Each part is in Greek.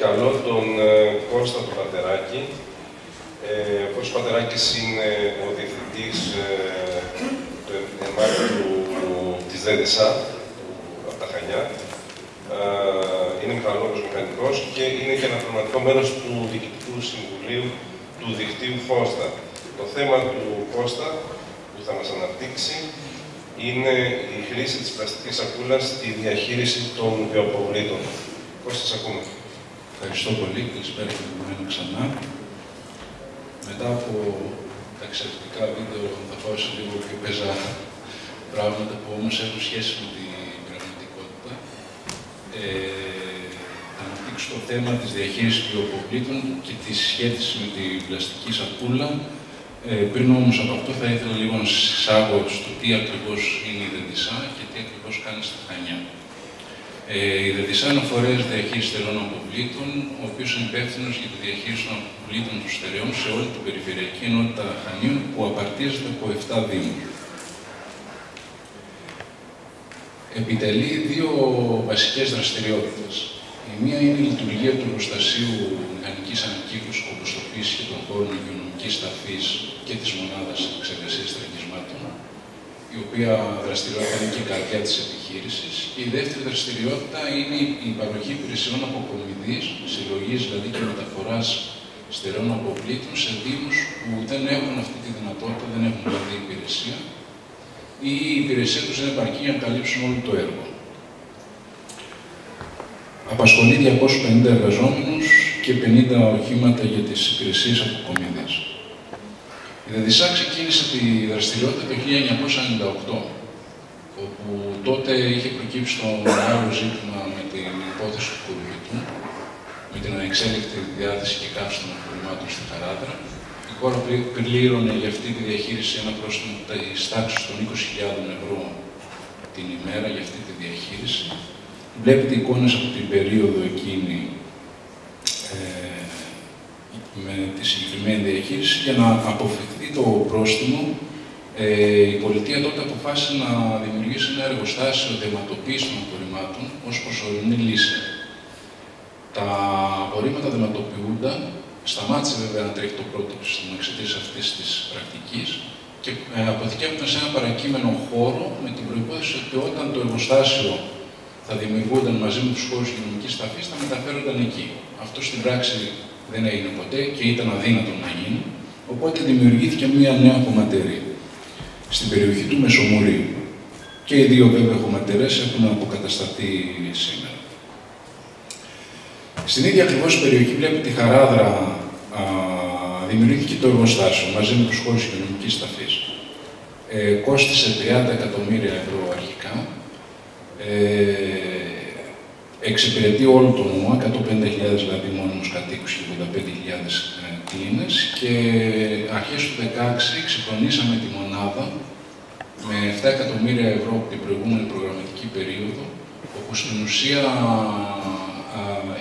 Καλώ τον Κώστα τον Πατεράκη. Ο Κώστας Πατεράκης είναι ο διευθυντής του ΕΜΑΚ της ΔΕΔΕΣΑ, από τα Χανιά. Είναι μηχανολόγος μηχανικός και είναι και αναπληρωματικό μέλος του Διοικητικού Συμβουλίου του Δικτύου Φώστα. Το θέμα του Κώστα που θα μας αναπτύξει είναι η χρήση της πλαστικής σακούλας στη διαχείριση των βιοαποβλήτων. Κώστα, σας ακούμε. Ευχαριστώ πολύ. Καλησπέρα και από μένα ξανά. Μετά από τα εξαιρετικά βίντεο θα πάω σε λίγο πιο πεζά πράγματα που όμως έχουν σχέση με την πραγματικότητα. Θα αναπτύξω το θέμα της διαχείρισης βιοαποβλήτων και τη σχέση με την πλαστική σακούλα. Πριν όμως από αυτό θα ήθελα λίγο να σας εισάγω στο τι ακριβώς είναι η ΔΕΔΕΣΑ και τι ακριβώς κάνει στα Χανιά. Η ΔΕΔΕΣΑ είναι ο φορέας διαχείρισης στερεών αποβλήτων, ο οποίος είναι υπεύθυνος για τη διαχείριση των αποβλήτων των στερεών σε όλη την περιφερειακή ενότητα Χανίων που απαρτίζεται από 7 δήμους. Επιτελεί δύο βασικές δραστηριότητες. Η μία είναι η λειτουργία του εργοστασίου μηχανικής ανακύκλωσης, κομποστοποίησης και των χώρων υγειονομικής ταφής και της μονάδας εξεργασίας τραγισμάτων, η οποία δραστηριότητα είναι και η καρδιά της επιχείρησης. Και η δεύτερη δραστηριότητα είναι η παροχή υπηρεσιών αποκομιδής, συλλογής δηλαδή και μεταφοράς στερεών αποβλήτων σε δήμους που δεν έχουν αυτή τη δυνατότητα, δεν έχουν δηλαδή υπηρεσία ή η υπηρεσία τους δεν επαρκεί για να καλύψουν όλο το έργο. Απασχολεί 250 εργαζόμενους και 50 οχήματα για τις υπηρεσίες αποκομιδής. Η ΔΕΔΕΣΑ ξεκίνησε τη δραστηριότητα το 1998, όπου τότε είχε προκύψει το μεγάλο ζήτημα με την υπόθεση του Κουρουβιτού, με την ανεξέλεκτη διάθεση και καύση των απορριμμάτων στη Χαράδρα. Η χώρα πλήρωνε για αυτή τη διαχείριση ένα πρόστιμο της τάξης των 20.000 ευρώ την ημέρα για αυτή τη διαχείριση. Βλέπετε εικόνες από την περίοδο εκείνη με τη συγκεκριμένη διαχείριση. Για να αποφευχθεί το πρόστιμο, η πολιτεία τότε αποφάσισε να δημιουργήσει ένα εργοστάσιο δεματοποίησης των απορριμμάτων ως προσωρινή λύση. Τα απορρίμματα δεματοποιούνταν, σταμάτησε βέβαια να τρέχει το πρώτο σύστημα εξαιτίας αυτής της πρακτικής και αποθηκεύονταν σε ένα παρακείμενο χώρο με την προϋπόθεση ότι όταν το εργοστάσιο θα δημιουργούνταν μαζί με τους χώρους υγειονομικής ταφής, θα μεταφέρονταν εκεί. Αυτό στην πράξη δεν έγινε ποτέ και ήταν αδύνατο να γίνει, οπότε δημιουργήθηκε μια νέα χωματερή στην περιοχή του Μεσομορείου. Και οι δύο βέβαια χωματερές έχουν αποκατασταθεί σήμερα. Στην ίδια ακριβώς περιοχή, βλέπετε τη Χαράδρα, δημιουργήθηκε το εργοστάσιο μαζί με τους χώρους υγειονομικής ταφής. Κόστισε 30 εκατομμύρια ευρώ αρχικά. Εξυπηρετεί όλο το νομό, 150.000 δηλαδή μόνιμους κατοίκους και 85.000 κλίνες, και αρχές του 2016 εξυγχρονίσαμε τη μονάδα με 7 εκατομμύρια ευρώ από την προηγούμενη προγραμματική περίοδο, όπου στην ουσία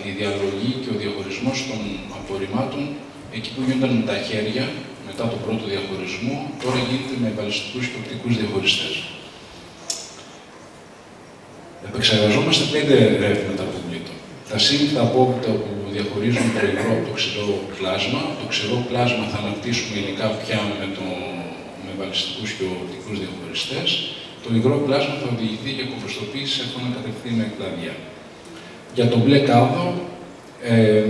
η διαλογή και ο διαχωρισμός των απορριμμάτων, εκεί που γίνονταν με τα χέρια μετά τον πρώτο διαχωρισμό, τώρα γίνεται με μπαλιστικούς και οπτικούς διαχωριστές. Επεξεργαζόμαστε 5 ρεύματα αποβλήτων. Τα σύγκριτα απόβλητα που διαχωρίζουν το υγρό από το ξηρό πλάσμα. Το ξηρό πλάσμα θα αναπτύσσουμε υλικά πια με βαλιστικούς και οπτικούς διαχωριστές. Το υγρό πλάσμα θα οδηγηθεί για κομποστοποίηση σε κατευθείαν κλαδιά. Για το μπλε κάδο,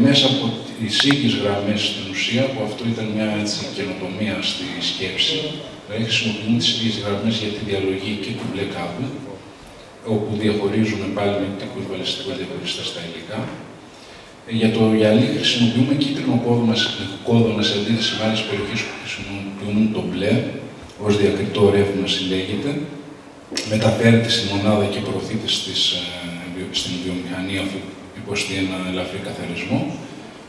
μέσα από τις ίδιες γραμμές στην ουσία, που αυτό ήταν μια καινοτομία στη σκέψη, δηλαδή χρησιμοποιούμε τις ίδιες γραμμές για τη διαλογή και του μπλε κάδου, όπου διαχωρίζουμε πάλι με οπτικούς βαλιστικούς διαχωριστές τα υλικά. Για το γυαλί χρησιμοποιούμε κίτρινο κόδωνα σε αντίθεση με άλλες περιοχές που χρησιμοποιούν το μπλε, ως διακριτό ρεύμα συλλέγεται, μεταφέρεται στη μονάδα και προωθείται στην βιομηχανία αφού υποστεί ένα ελαφρύ καθαρισμό.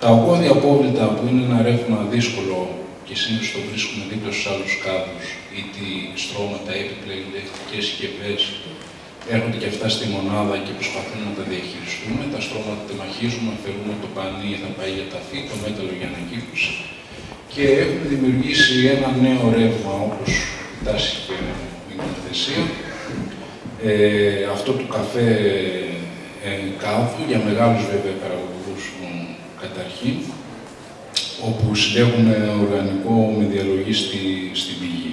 Τα ογκώδια απόβλητα, που είναι ένα ρεύμα δύσκολο και συνήθως το βρίσκουμε δίπλα στους άλλους κάδους, είτε στρώματα, έπιπλα, ηλεκτρικές συσκευές, έρχονται και αυτά στη μονάδα και προσπαθούμε να τα διαχειριστούμε. Τα στρώματα τα μαχίζουμε, αφαιρούμε το πανί, θα πάει για ταφή, το μέταλλο για ανακύκλωση. Και έχουμε δημιουργήσει ένα νέο ρεύμα, όπως τάση και η νομοθεσία. Αυτό του καφέ κάδου, για μεγάλους βέβαια παραγωγούς καταρχήν, όπου συλλέγουμε οργανικό με διαλογή στην πηγή.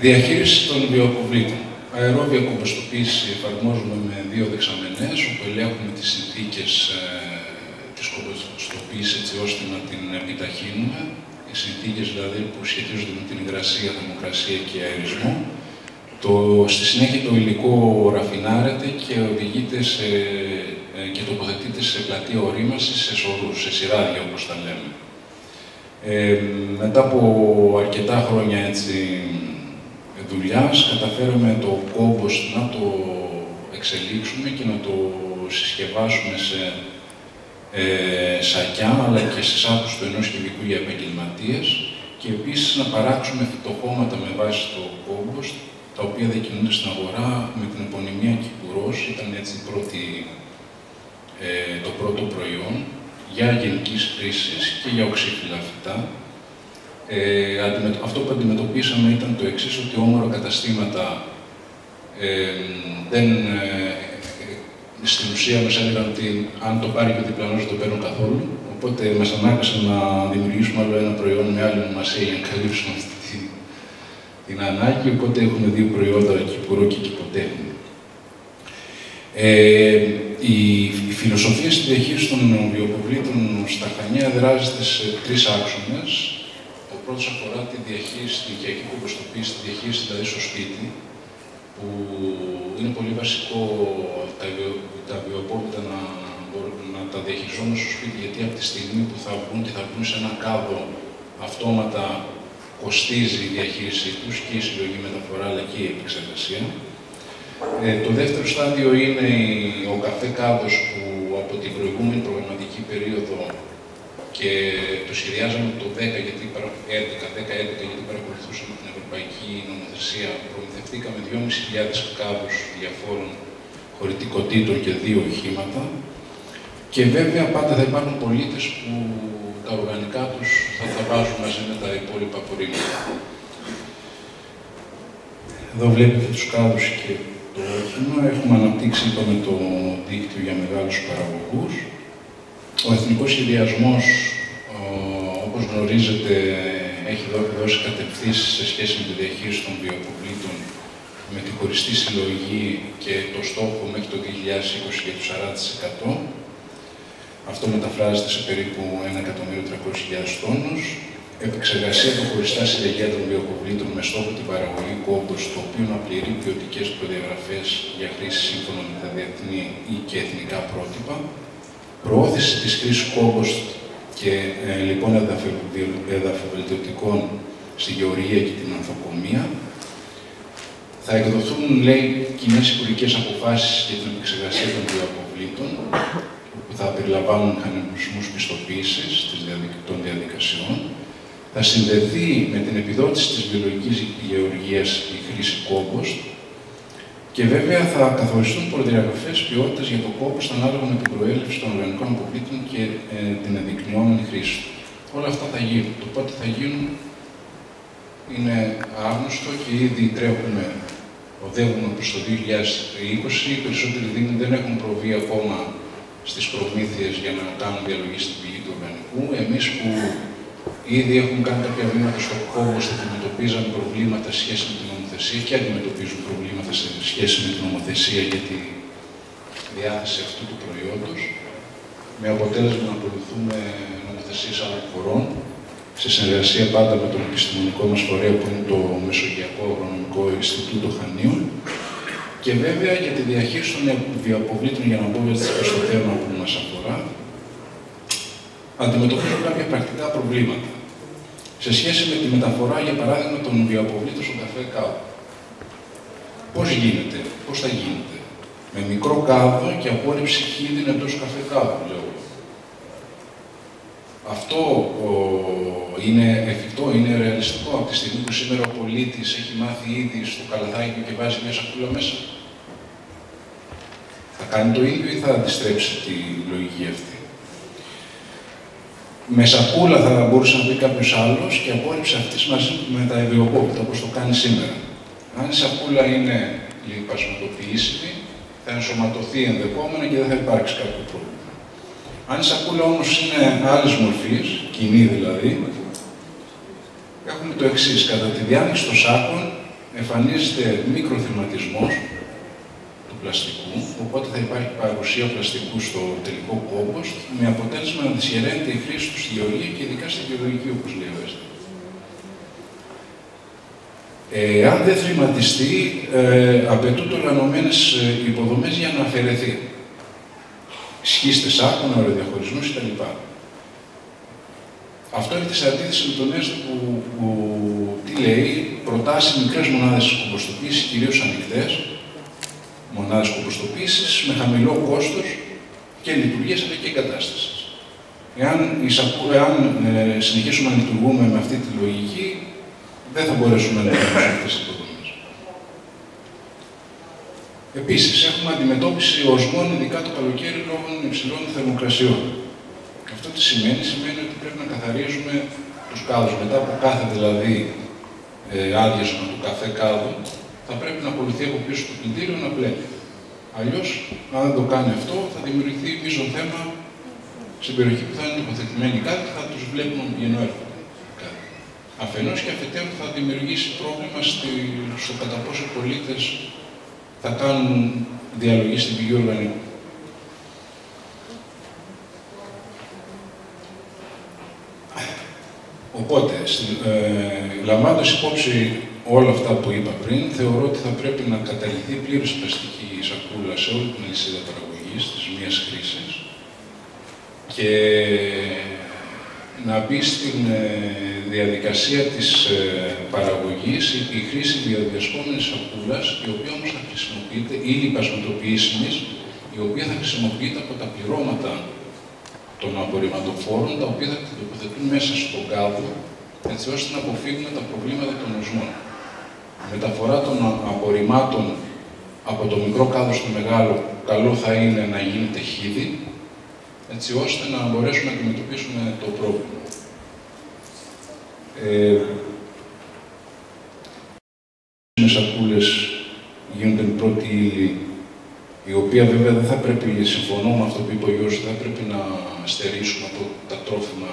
Διαχείριση των βιοαποβλήτων. Αερόβια κομποστοποίηση εφαρμόζουμε με 2 δεξαμενές, όπου ελέγχουμε τις συνθήκες της κομποστοποίησης έτσι ώστε να την επιταχύνουμε. Οι συνθήκες δηλαδή που σχετίζονται με την υγρασία, θερμοκρασία και αερισμό. Στη συνέχεια το υλικό ραφινάρεται και οδηγείται και τοποθετείται σε πλατεία ορίμασης, σε σωρούς, σε σειράδια όπως τα λέμε. Μετά από αρκετά χρόνια δουλειάς, καταφέραμε το κόμποστ να το εξελίξουμε και να το συσκευάσουμε σε σακιά, αλλά και σε σάκους του 1 κυβικού για επαγγελματίες και επίσης να παράξουμε φυτοχώματα με βάση το κόμποστ, τα οποία διακινούνται στην αγορά με την επωνυμία Κυπουρός. Ήταν έτσι το πρώτο προϊόν για γενικής χρήσης και για οξύφυλλα φυτά. Αυτό που αντιμετωπίσαμε ήταν το εξής, ότι όμορα καταστήματα στην ουσία μας έλεγαν ότι αν το πάρει και ο διπλανός δεν το παίρνουν καθόλου. Οπότε μας ανάγκασαν να δημιουργήσουμε άλλο ένα προϊόν με άλλη ονομασία για να καλύψουμε αυτή την ανάγκη. Οπότε έχουμε 2 προϊόντα, Κυπουρό και Κυποτέχνη. Η φιλοσοφία στη διαχείριση των βιοαποβλήτων στα Χανιά δράζεται σε 3 άξονες. Ο πρώτος αφορά τη διαχείριση, την οικιακή κομποστοποίηση, τη διαχείριση δηλαδή στο σπίτι, που είναι πολύ βασικό τα βιοαπόβλητα να τα διαχειριζόμαστε στο σπίτι, γιατί από τη στιγμή που θα βγουν και θα βγουν σε ένα κάδο, αυτόματα κοστίζει η διαχείρισή τους και η συλλογή, μεταφορά αλλά και η επεξεργασία. Το δεύτερο στάδιο είναι ο καφέ κάδος, που από την προηγούμενη προγραμματική περίοδο και το σχεδιάζαμε το 10-11 γιατί παρακολουθούσαμε την Ευρωπαϊκή Νομοθεσία, προμηθευτήκαμε 2.500 κάδους διαφόρων χωρητικοτήτων και 2 οχήματα. Και βέβαια πάντα θα υπάρχουν πολίτες που τα οργανικά τους θα τα βάζουν μαζί με τα υπόλοιπα απορρίμματα. Εδώ βλέπετε τους κάδους και το όχημα. Έχουμε αναπτύξει το δίκτυο για μεγάλους παραγωγούς. Ο εθνικός σχεδιασμός, όπως γνωρίζετε, έχει δώσει κατευθύνσεις σε σχέση με τη διαχείριση των βιοαποβλήτων με τη χωριστή συλλογή και το στόχο μέχρι το 2020 για το 40%. Αυτό μεταφράζεται σε περίπου 1.300.000 τόνους. Επεξεργασία των χωριστά συλλεγεία των βιοαποβλήτων με στόχο την παραγωγή κόμποστ, το οποίο να πληρεί ποιοτικές προδιαγραφές για χρήση σύμφωνα με τα διεθνή ή και εθνικά πρότυπα. Προώθηση της χρήσης κόμποστ και λοιπόν εδαφοβελτιωτικών στη γεωργία και την ανθοκομεία. Θα εκδοθούν, λέει, κοινές υπουργικές αποφάσεις για την επεξεργασία των βιοαποβλήτων, που θα περιλαμβάνουν μηχανισμούς πιστοποίησης των διαδικασιών. Θα συνδεθεί με την επιδότηση της βιολογικής γεωργίας η χρήση κόμποστ και βέβαια θα καθοριστούν προδιαγραφές ποιότητας για το κόμποστ ανάλογα με την προέλευση των οργανικών αποβλήτων και την ενδεικνυόμενη χρήση του. Όλα αυτά θα γίνουν. Το πότε θα γίνουν είναι άγνωστο και ήδη οδεύουμε προς το 2020. Οι περισσότεροι δήμοι δεν έχουν προβεί ακόμα στις προμήθειες για να κάνουν διαλογή στην πηγή του οργανικού. Εμείς που ήδη έχουμε κάνει κάποια βήματα στο κόμποστ, αντιμετωπίζαμε προβλήματα σε σχέση με την νομοθεσία και αντιμετωπίζουν προβλήματα σε σχέση με την νομοθεσία για τη διάθεση αυτού του προϊόντος, με αποτέλεσμα να ακολουθούμε νομοθεσίες άλλων χωρών, σε συνεργασία πάντα με τον επιστημονικό μας φορέα που είναι το Μεσογειακό Αγρονομικό Ινστιτούτο Χανίων. Και βέβαια για τη διαχείριση των βιοαποβλήτων, για να μπούμε στο θέμα που μας αφορά, αντιμετωπίζουν κάποια πρακτικά προβλήματα. Σε σχέση με τη μεταφορά, για παράδειγμα, των βιοαποβλήτων στον καφέ κάδο. Πώς θα γίνεται. Με μικρό κάδο και απόρριψη χύδιν εντός καφέ κάδου, λέω. Αυτό είναι εφικτό, είναι ρεαλιστικό από τη στιγμή που σήμερα ο πολίτης έχει μάθει ήδη στο καλαθάκι και βάζει μια σακούλα μέσα. Θα κάνει το ίδιο ή θα αντιστρέψει τη λογική αυτή. Με σακούλα θα μπορούσε να πει κάποιος άλλος και απόρριψη αυτής μαζί με τα βιοαπόβλητα, όπως το κάνει σήμερα. Αν η σακούλα είναι λιπασματοποιήσιμη, θα ενσωματωθεί ενδεχόμενα και δεν θα υπάρξει κάποιο πρόβλημα. Αν η σακούλα όμως είναι άλλης μορφής, κοινή δηλαδή, έχουμε το εξής. Κατά τη διάνοιξη των σάκων εμφανίζεται μικροθυματισμός του πλαστικού, οπότε θα υπάρχει παρουσία πλαστικού στο τελικό κόμπος, με αποτέλεσμα να δυσχεραίνεται η χρήση του στη γεωργία και ειδικά στη γεωργική, όπως λέει ο Έστω. Αν δεν θρηματιστεί, απαιτούνται οργανωμένες υποδομές για να αφαιρεθεί. Σχίστες σάκων, αεροδιαχωρισμούς κτλ. Αυτό είναι σε αντίθεση με τον Έστω που τι λέει, προτάσει μικρές μονάδες κομποστοποίησης, κυρίως ανοιχτές, μονάδες κομποστοποίησης με χαμηλό κόστος και λειτουργίας αλλά και εγκατάστασης. Εάν συνεχίσουμε να λειτουργούμε με αυτή τη λογική, δεν θα μπορέσουμε να λειτουργήσουμε αυτές τις υποδομές. Επίσης, έχουμε αντιμετώπιση οσμών, ειδικά το καλοκαίρι, λόγω υψηλών θερμοκρασιών. Αυτό τι σημαίνει? Σημαίνει ότι πρέπει να καθαρίζουμε τους κάδους. Μετά από κάθε δηλαδή άδειασμα του κάθε κάδου, θα πρέπει να ακολουθεί από πίσω το πλυντήριο να πλένει. Αλλιώς, αν δεν το κάνει αυτό, θα δημιουργηθεί μείζον θέμα στην περιοχή που θα είναι τοποθετημένοι κάτι και θα τους βλέπουμε να πηγαίνουν έρχονται. Αφενός και αφετέρου θα δημιουργήσει πρόβλημα στο κατά πόσο οι πολίτες θα κάνουν διαλογή στην πηγή οργανικού. Οπότε, λαμβάνοντας υπόψη όλα αυτά που είπα πριν, θεωρώ ότι θα πρέπει να καταργηθεί πλήρως η πλαστική σακούλα σε όλη την αλυσίδα παραγωγής της μίας χρήσης και να μπει στην διαδικασία της παραγωγής η χρήση διαδιασπόμενης σακούλας, η οποία όμως θα χρησιμοποιείται, ή λιπασματοποιήσιμης, η οποία θα χρησιμοποιείται από τα πληρώματα των απορριμματοφόρων, τα οποία θα την τοποθετούν μέσα στον κάδο, έτσι ώστε να αποφύγουμε τα προβλήματα των οσμών. Η μεταφορά των απορριμμάτων από το μικρό κάδο στο μεγάλο, καλό θα είναι να γίνεται χίδι, έτσι ώστε να μπορέσουμε να αντιμετωπίσουμε το πρόβλημα. Οι σακούλες γίνονται η πρώτη ύλη, η οποία βέβαια δεν θα πρέπει, συμφωνώ με αυτό που είπε ο Γιώργος, δεν θα πρέπει να στερήσουμε από τα τρόφιμα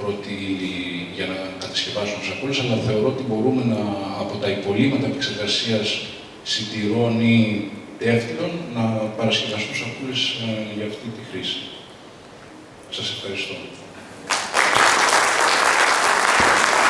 πρώτη ύλη για να κατασκευάσουμε σακούλες, αλλά θεωρώ ότι μπορούμε από τα υπολείμματα επεξεργασίας σιτηρών ή τεύτυλων να παρασκευαστούν σακούλες για αυτή τη χρήση. Σας ευχαριστώ.